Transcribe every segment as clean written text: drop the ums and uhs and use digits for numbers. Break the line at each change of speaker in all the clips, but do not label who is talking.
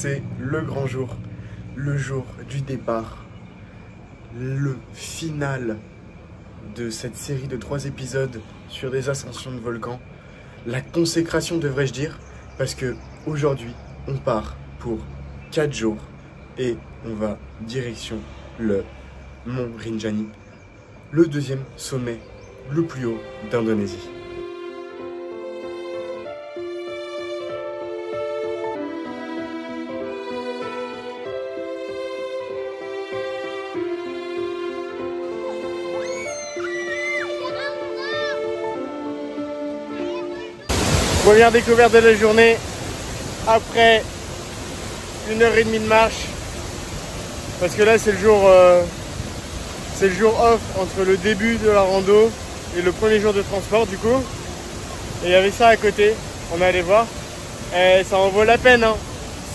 c'est le grand jour, le jour du départ, le final de cette série de 3 épisodes sur des ascensions de volcans. La consécration, devrais-je dire, parce que aujourd'hui, on part pour 4 jours et on va direction le mont Rinjani, le deuxième sommet le plus haut d'Indonésie. Première découverte de la journée après 1h30 de marche, parce que là c'est le jour off entre le début de la rando et le premier jour de transport du coup. Et il y avait ça à côté, on est allé voir et ça en vaut la peine, hein.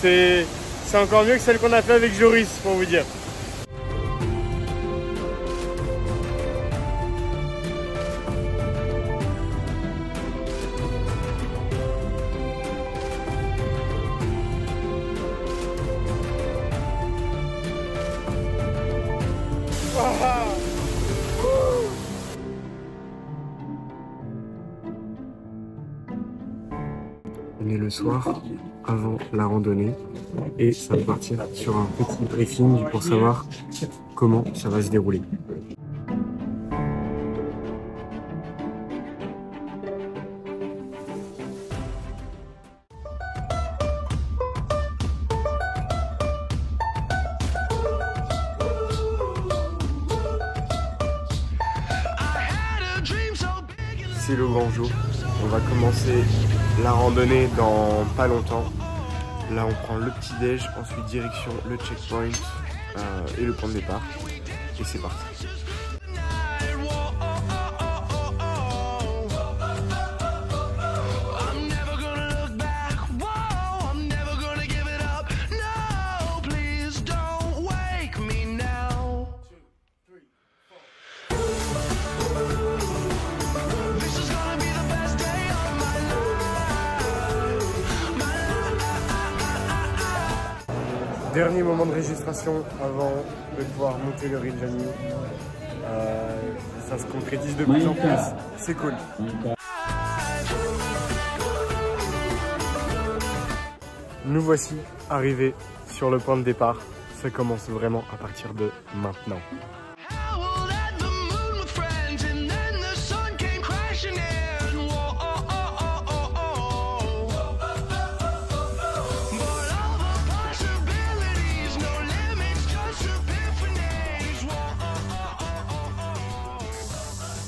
C'est encore mieux que celle qu'on a fait avec Joris, pour vous dire. On est le soir avant la randonnée et ça va partir sur un petit briefing pour savoir comment ça va se dérouler. C'est le grand jour. On va commencer la randonnée dans pas longtemps. Là on prend le petit déj, ensuite direction le checkpoint et le point de départ. Et c'est parti. Dernier moment de registration avant de pouvoir monter le Rinjani. Ça se concrétise de plus en plus, c'est cool. Nous voici arrivés sur le point de départ. Ça commence vraiment à partir de maintenant.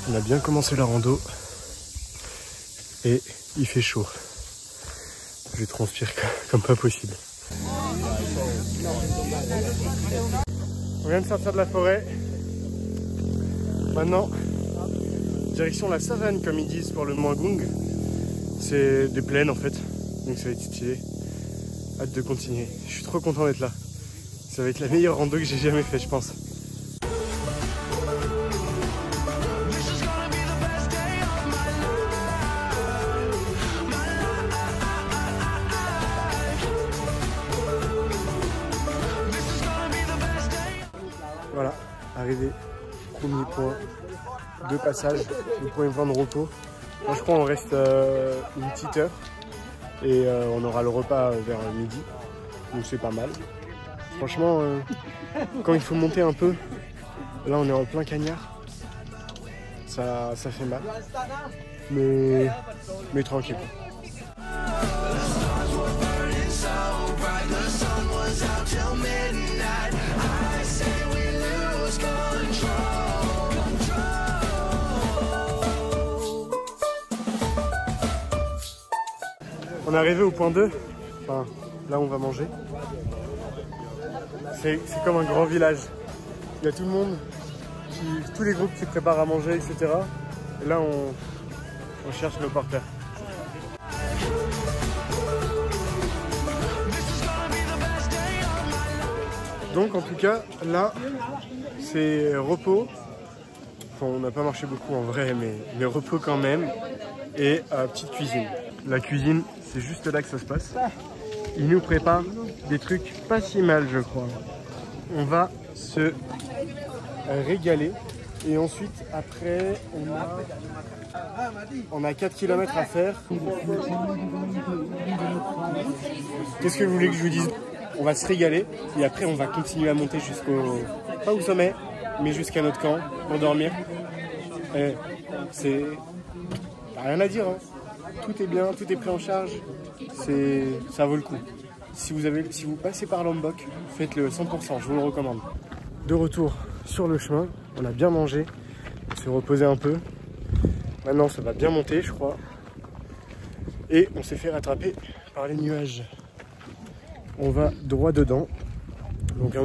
On a bien commencé la rando et il fait chaud. Je transpire comme pas possible. On vient de sortir de la forêt. Maintenant, direction la savane comme ils disent pour le Muanggung. C'est des plaines en fait, donc ça va être stylé. Hâte de continuer. Je suis trop content d'être là. Ça va être la meilleure rando que j'ai jamais fait, je pense. Voilà, arrivé, premier point de passage, le premier point de repos. Moi je crois qu'on reste une petite heure et on aura le repas vers midi, donc c'est pas mal. Franchement, quand il faut monter un peu, là on est en plein cagnard, ça fait mal, mais tranquille. On est arrivé au point 2, enfin là on va manger. C'est comme un grand village. Il y a tout le monde, tous les groupes qui préparent à manger, etc. Et là on cherche nos porteurs. Donc en tout cas là c'est repos. Enfin, on n'a pas marché beaucoup en vrai, mais repos quand même. Et petite cuisine. La cuisine, c'est juste là que ça se passe. il nous prépare des trucs pas si mal, je crois. On va se régaler. Et ensuite, après, on a 4 km à faire. Qu'est-ce que vous voulez que je vous dise? On va se régaler et après on va continuer à monter jusqu'au... pas au sommet, mais jusqu'à notre camp pour dormir. C'est... rien à dire, hein. Tout est bien, tout est pris en charge. Ça vaut le coup. Si vous passez par Lombok, faites-le 100%, je vous le recommande. De retour sur le chemin, on a bien mangé, on s'est reposé un peu. Maintenant ça va bien monter, je crois. Et on s'est fait rattraper par les nuages. On va droit dedans, donc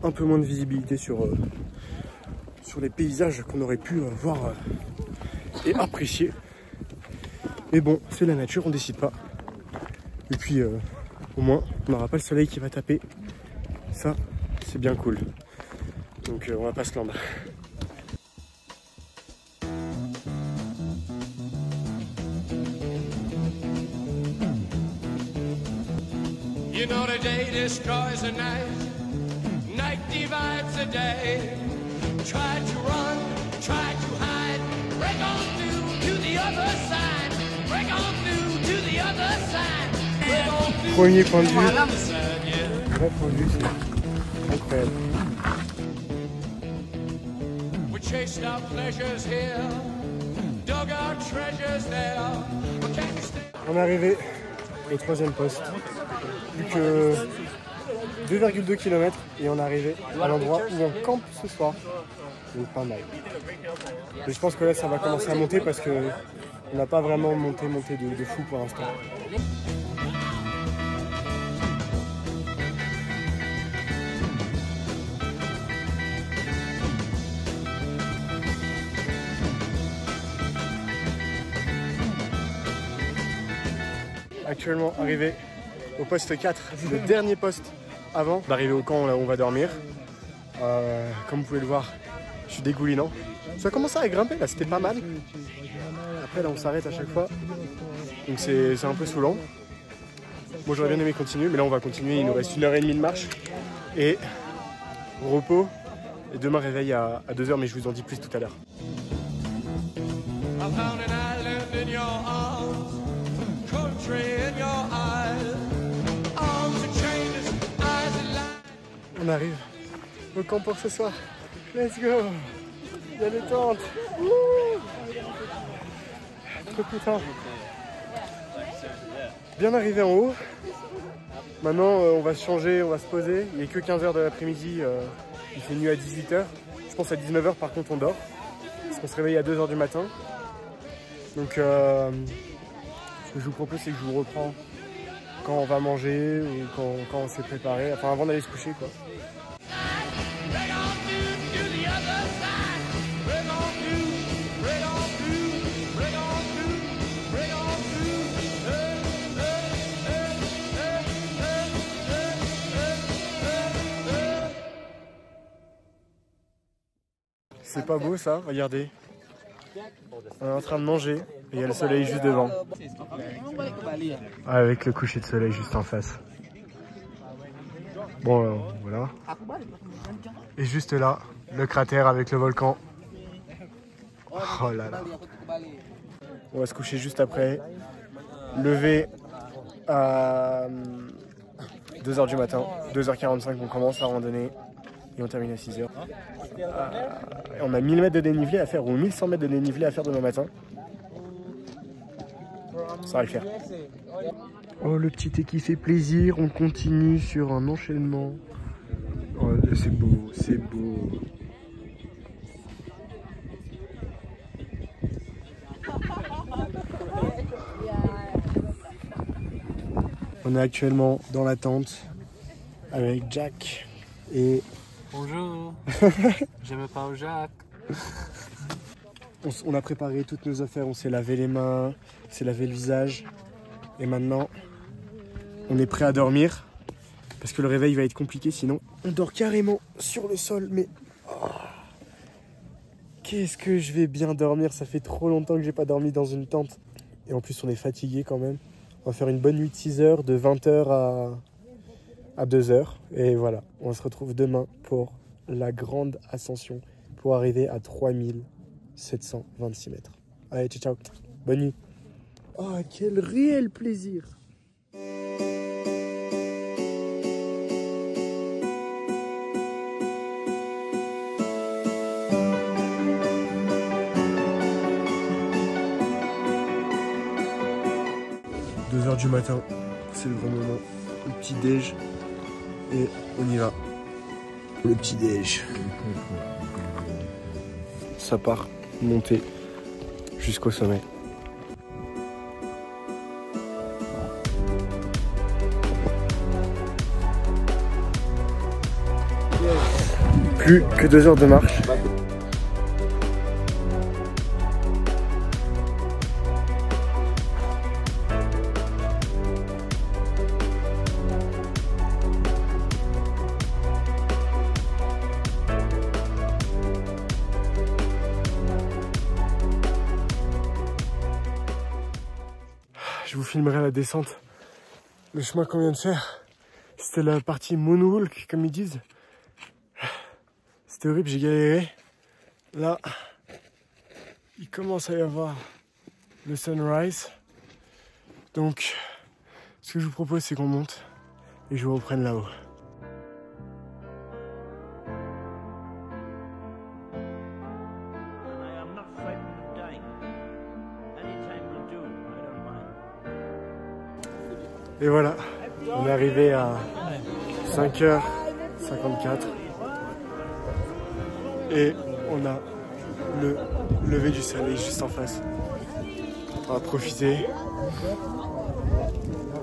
un peu moins de visibilité sur les paysages qu'on aurait pu voir et apprécier. Mais bon, c'est la nature, on décide pas. Et puis au moins, on n'aura pas le soleil qui va taper. Ça, c'est bien cool. Donc on va pas se plaindre.
You know the day destroys the night, night divides the day. Try to run, try to hide, break on through to the other side, break on through to the other side, break on through.
Premier point de vue. Vrai point de vue, c'est incroyable.
We chased our pleasures here, dug our treasures there.
On est arrivé au 3e poste. Plus que 2,2 km et on est arrivé à l'endroit où on campe ce soir. Donc pas mal. Et je pense que là ça va commencer à monter parce que on n'a pas vraiment monté de fou pour l'instant. Actuellement arrivé au poste 4, le dernier poste avant d'arriver au camp là où on va dormir. Comme vous pouvez le voir, je suis dégoulinant. Ça a commencé à grimper là, c'était pas mal. Après là on s'arrête à chaque fois, donc c'est un peu saoulant. Moi j'aurais bien aimé continuer, mais là on va continuer, il nous reste 1h30 de marche. Et repos, et demain réveil à 2h, mais je vous en dis plus tout à l'heure. On arrive au camp pour ce soir. Let's go! Il y a des tentes. Trop putain. Bien arrivé en haut. Maintenant on va se changer, on va se poser. Il n'est que 15h de l'après-midi. Il fait nuit à 18h. Je pense à 19h par contre on dort. Parce qu'on se réveille à 2h du matin. Donc ce que je vous propose c'est que je vous reprends quand on va manger ou quand on s'est préparé. Enfin avant d'aller se coucher quoi. C'est pas beau ça, regardez. On est en train de manger et il y a le soleil juste devant. Avec le coucher de soleil juste en face. Bon voilà. Et juste là, le cratère avec le volcan. Oh là là. On va se coucher juste après. Lever à 2h du matin. 2h45 on commence la randonnée. Et on termine à 6h. On a 1000 mètres de dénivelé à faire ou 1100 mètres de dénivelé à faire demain matin. Ça va le faire. Oh le petit thé qui fait plaisir. On continue sur un enchaînement. Oh, c'est beau, c'est beau. On est actuellement dans la tente avec Jack et...
Bonjour, je m'appelle Jacques.
On a préparé toutes nos affaires, on s'est lavé les mains, on s'est lavé le visage. Et maintenant, on est prêt à dormir. Parce que le réveil va être compliqué, sinon on dort carrément sur le sol. Mais oh, qu'est-ce que je vais bien dormir, ça fait trop longtemps que j'ai pas dormi dans une tente. Et en plus on est fatigué quand même. On va faire une bonne nuit de 6 heures, de 20h à 2h. Et voilà, on se retrouve demain pour la grande ascension pour arriver à 3726 mètres. Allez, ciao, ciao. Bonne nuit. Oh, quel réel plaisir. Du matin, c'est le grand moment, le petit déj et on y va. Le petit déj. Ça part monter jusqu'au sommet. Plus que 2 heures de marche. Je vous filmerai la descente. Le chemin qu'on vient de faire, c'était la partie moonwalk, comme ils disent. C'était horrible, j'ai galéré. Là, il commence à y avoir le sunrise. Donc, ce que je vous propose, c'est qu'on monte et je vous reprenne là-haut. Et voilà, on est arrivé à 5h54 et on a le lever du soleil juste en face. On va profiter.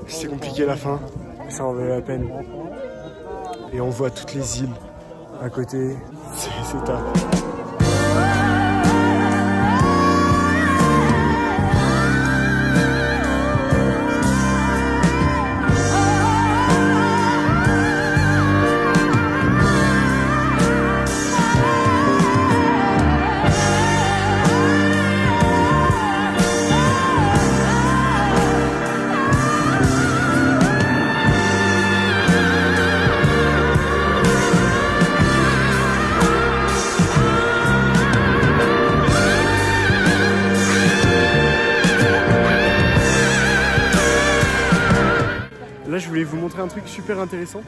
C'est compliqué la fin, mais ça en valait la peine. Et on voit toutes les îles à côté, c'est top. Là, je voulais vous montrer un truc super intéressant.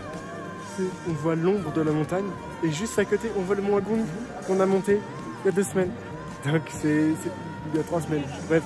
On voit l'ombre de la montagne et juste à côté, on voit le mont Agung qu'on a monté il y a 2 semaines. Donc c'est il y a 3 semaines. Bref.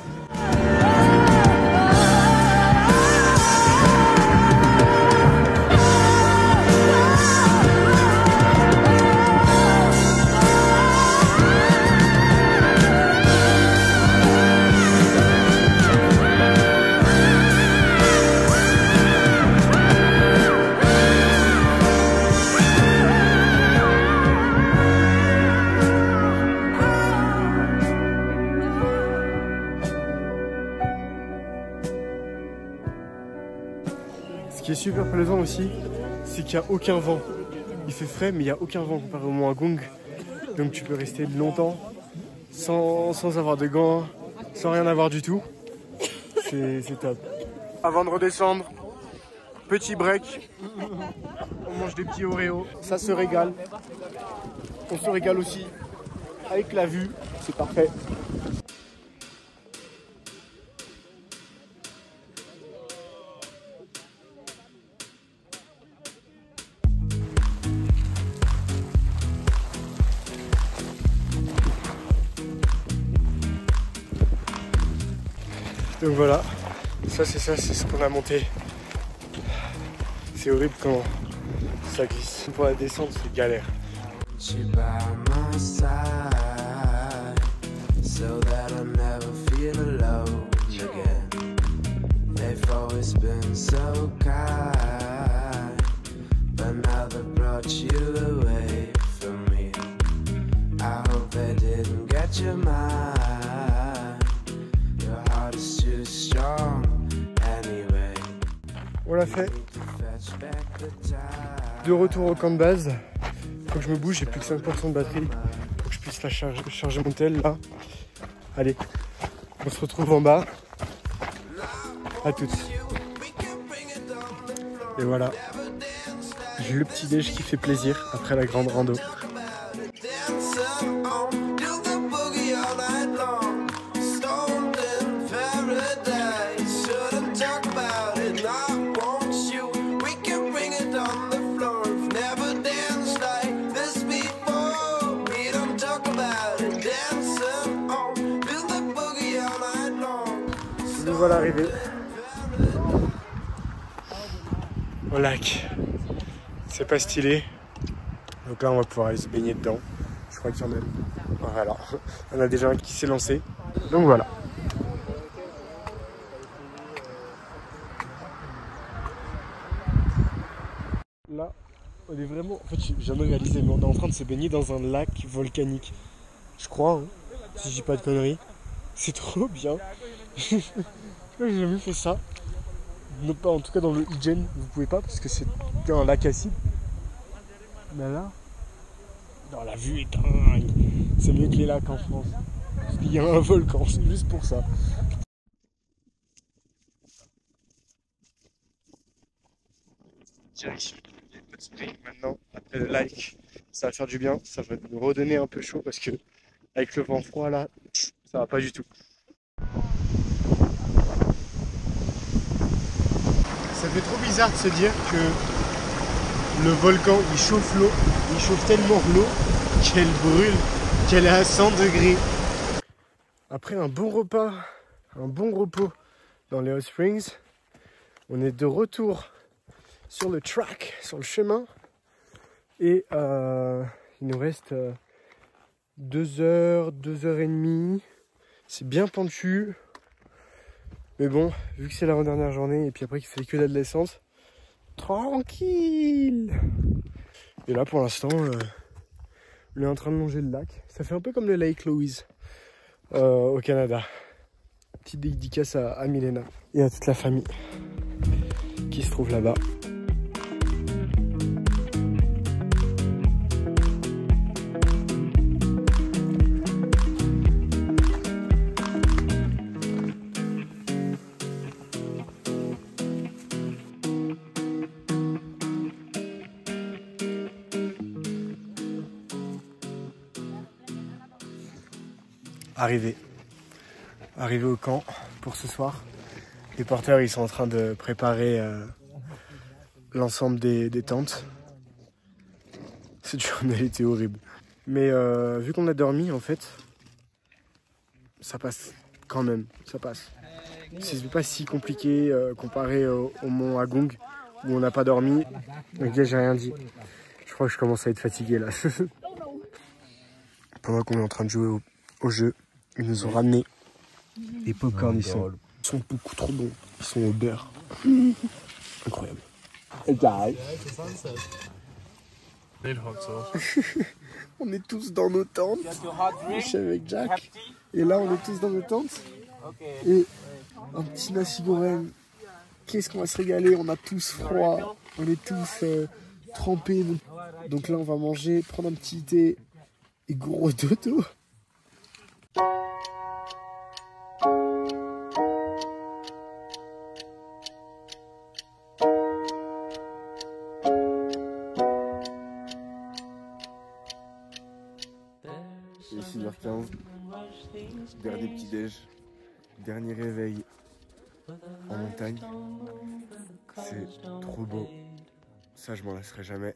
Ce qui est super plaisant aussi, c'est qu'il n'y a aucun vent. Il fait frais, mais il n'y a aucun vent comparé au mont Agung. Donc tu peux rester longtemps sans avoir de gants, sans rien avoir du tout. C'est top. Avant de redescendre, petit break. On mange des petits Oreos, ça se régale. On se régale aussi avec la vue, c'est parfait. Donc voilà, c'est ce qu'on a monté. C'est horrible quand ça glisse. Pour la descente, c'est galère. On l'a fait. De retour au camp de base. Faut que je me bouge, j'ai plus que 5% de batterie. Faut que je puisse la charger mon tel là. Allez, on se retrouve en bas. À toutes. Et voilà. J'ai le petit déj qui fait plaisir après la grande rando. Nous voilà arrivés au lac. C'est pas stylé. Donc là on va pouvoir aller se baigner dedans. Je crois qu'il y en a. Voilà. On a déjà un qui s'est lancé. Donc voilà. Là, on est vraiment. En fait, j'ai jamais réalisé, mais on est en train de se baigner dans un lac volcanique. Je crois, hein, si je dis pas de conneries. C'est trop bien. J'ai jamais fait ça. Non, pas en tout cas dans le Ijen, vous pouvez pas parce que c'est un lac acide. Mais là, non, la vue est dingue. C'est mieux que les lacs en France. Parce qu'il y a un volcan, c'est juste pour ça. Direction du hot spring maintenant, après le like. Ça va faire du bien, ça va nous redonner un peu chaud parce que avec le vent froid là, ça va pas du tout. Ça fait trop bizarre de se dire que le volcan il chauffe l'eau, il chauffe tellement l'eau qu'elle brûle, qu'elle est à 100 degrés. Après un bon repas, un bon repos dans les hot springs, on est de retour sur le track, sur le chemin. Et il nous reste 2 heures, 2 heures et demie. C'est bien pentu. Mais bon, vu que c'est la dernière journée et puis après qu'il fait que d'adolescence, tranquille. Et là pour l'instant, on est en train de longer le lac. Ça fait un peu comme le Lake Louise au Canada. Petite dédicace à Milena et à toute la famille qui se trouve là-bas. Arrivé au camp pour ce soir. Les porteurs ils sont en train de préparer l'ensemble des tentes. Cette journée était horrible. Mais vu qu'on a dormi en fait, ça passe quand même, ça passe. C'est pas si compliqué comparé au mont Agong où on n'a pas dormi. Donc là j'ai rien dit. Je crois que je commence à être fatigué là. Pendant qu'on est en train de jouer au jeu, ils nous ont ramené les popcorn, ils sont beaucoup trop bons. Ils sont au beurre. Incroyable. On est tous dans nos tentes. Je suis avec Jack. Et là, on est tous dans nos tentes. Et un petit nasi goreng. Qu'est-ce qu'on va se régaler. On a tous froid. On est tous trempés. Donc là, on va manger, prendre un petit thé et gros dodo. Il est 6h15, dernier petit déj, dernier réveil en montagne. C'est trop beau, ça je m'en lasserai jamais.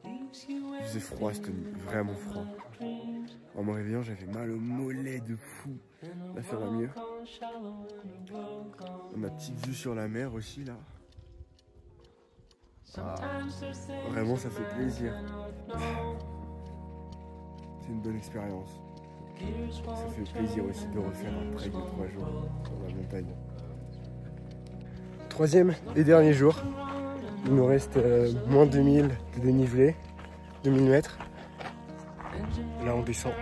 Il faisait froid cette nuit, vraiment froid. En me réveillant j'avais mal au mollet de fou. Là ça va mieux. On a petite vue sur la mer aussi là. Ah, vraiment ça fait plaisir. C'est une bonne expérience. Ça fait plaisir aussi de refaire un trek de 3 jours dans la montagne. Troisième et dernier jour. Il nous reste moins 2000 de dénivelé, 2000 mètres. Là on descend.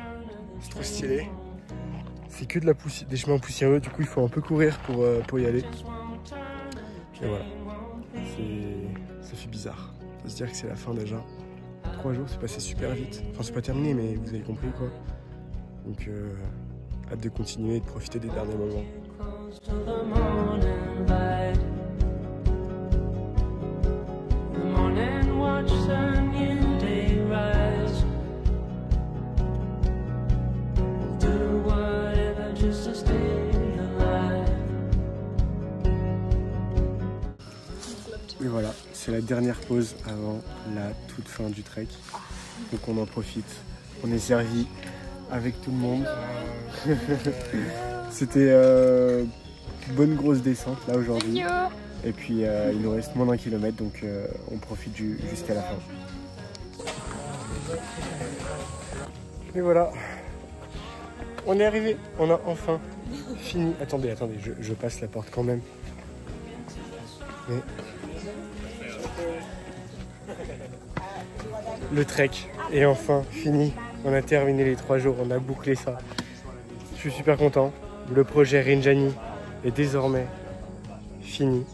C'est trop stylé. C'est que de la des chemins poussiéreux, du coup il faut un peu courir pour y aller. Et voilà. Ça fait bizarre. Ça se dire que c'est la fin déjà. 3 jours, c'est passé super vite. Enfin, c'est pas terminé, mais vous avez compris quoi. Donc, hâte de continuer et de profiter des derniers moments. Et voilà, c'est la dernière pause avant la toute fin du trek. Donc on en profite. On est servi avec tout le monde. C'était une bonne grosse descente là aujourd'hui. Et puis il nous reste moins d'1 kilomètre, donc on profite jusqu'à la fin. Et voilà, on est arrivé, on a enfin fini. Attendez, je passe la porte quand même. Mais... Le trek est enfin fini. On a terminé les 3 jours, on a bouclé ça. Je suis super content. Le projet Rinjani est désormais fini.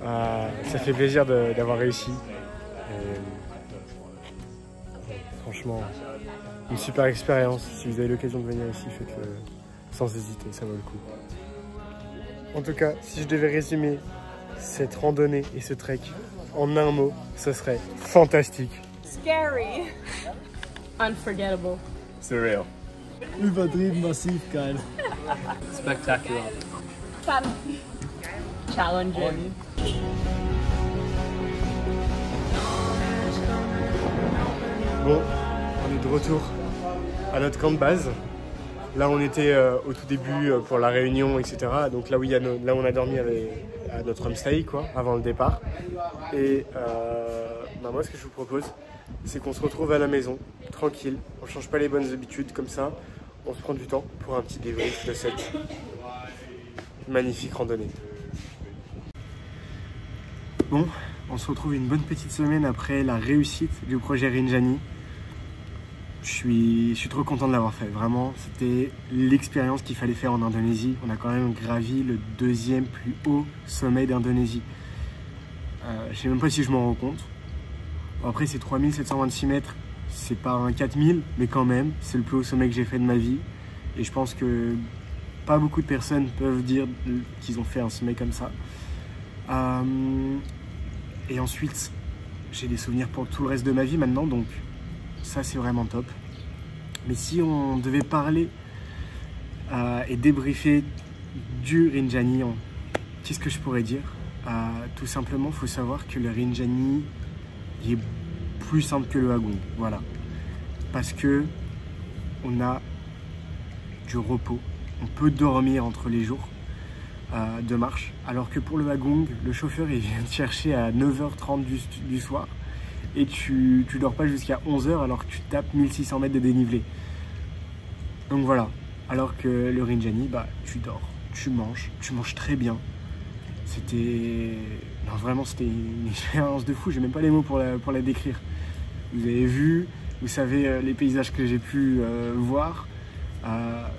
Ça fait plaisir d'avoir réussi. Franchement, une super expérience. Si vous avez l'occasion de venir ici, faites-le sans hésiter, ça vaut le coup. En tout cas, si je devais résumer cette randonnée et ce trek en un mot, ce serait fantastique.
Scary. Unforgettable.
Surreal.
Übertrieben massiv geil. Spectacular.
Fun. Challenging.
Bon, on est de retour à notre camp de base. Là, on était au tout début pour la réunion, etc. Donc là où, là où on a dormi à notre homestay, quoi, avant le départ. Et moi, ce que je vous propose, c'est qu'on se retrouve à la maison, tranquille. On change pas les bonnes habitudes comme ça. On se prend du temps pour un petit débrief de cette magnifique randonnée. Bon, on se retrouve une bonne petite semaine après la réussite du projet Rinjani. Je suis trop content de l'avoir fait, vraiment. C'était l'expérience qu'il fallait faire en Indonésie. On a quand même gravi le 2e plus haut sommet d'Indonésie. Je sais même pas si je m'en rends compte. Après, c'est 3726 mètres. C'est pas un 4000, mais quand même, c'est le plus haut sommet que j'ai fait de ma vie. Et je pense que pas beaucoup de personnes peuvent dire qu'ils ont fait un sommet comme ça. Et ensuite, j'ai des souvenirs pour tout le reste de ma vie maintenant, donc ça c'est vraiment top. Mais si on devait parler et débriefer du Rinjani, qu'est-ce que je pourrais dire? Tout simplement, il faut savoir que le Rinjani est plus simple que le Hagong, voilà. Parce que on a du repos, on peut dormir entre les jours de marche, alors que pour le Hagong, le chauffeur il vient te chercher à 9h30 du soir et tu dors pas jusqu'à 11h alors que tu tapes 1600 mètres de dénivelé. Donc voilà, alors que le Rinjani, bah tu dors, tu manges très bien. Non, vraiment c'était une expérience de fou, j'ai même pas les mots pour la décrire. Vous avez vu, vous savez les paysages que j'ai pu voir,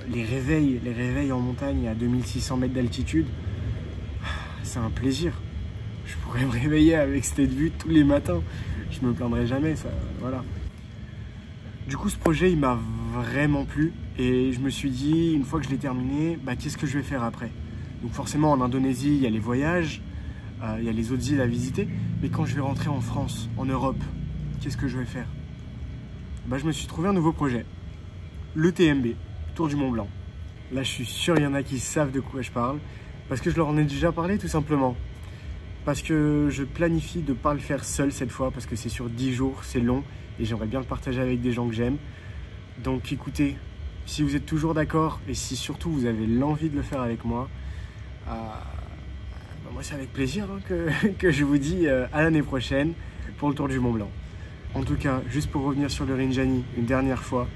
les réveils en montagne à 2600 mètres d'altitude, c'est un plaisir. Je pourrais me réveiller avec cette vue tous les matins, je me plaindrai jamais, ça, voilà. Du coup ce projet il m'a vraiment plu et je me suis dit une fois que je l'ai terminé, bah, qu'est-ce que je vais faire après? Donc forcément en Indonésie il y a les voyages, il y a les autres îles à visiter, mais quand je vais rentrer en France, en Europe, qu'est-ce que je vais faire? Bah, je me suis trouvé un nouveau projet, le TMB, Tour du Mont Blanc. Là je suis sûr il y en a qui savent de quoi je parle, parce que je leur en ai déjà parlé tout simplement. Parce que je planifie de ne pas le faire seul cette fois, parce que c'est sur 10 jours, c'est long, et j'aimerais bien le partager avec des gens que j'aime. Donc écoutez, si vous êtes toujours d'accord, et si surtout vous avez l'envie de le faire avec moi, moi c'est avec plaisir hein, que je vous dis à l'année prochaine pour le Tour du Mont Blanc. En tout cas, juste pour revenir sur le Rinjani une dernière fois,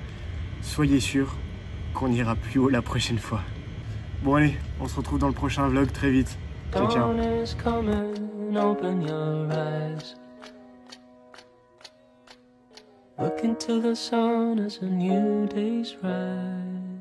soyez sûrs qu'on ira plus haut la prochaine fois. Bon allez, on se retrouve dans le prochain vlog très vite. Ciao, ciao.
Dawn is coming, open your eyes. Look into the sun as a new day's rise.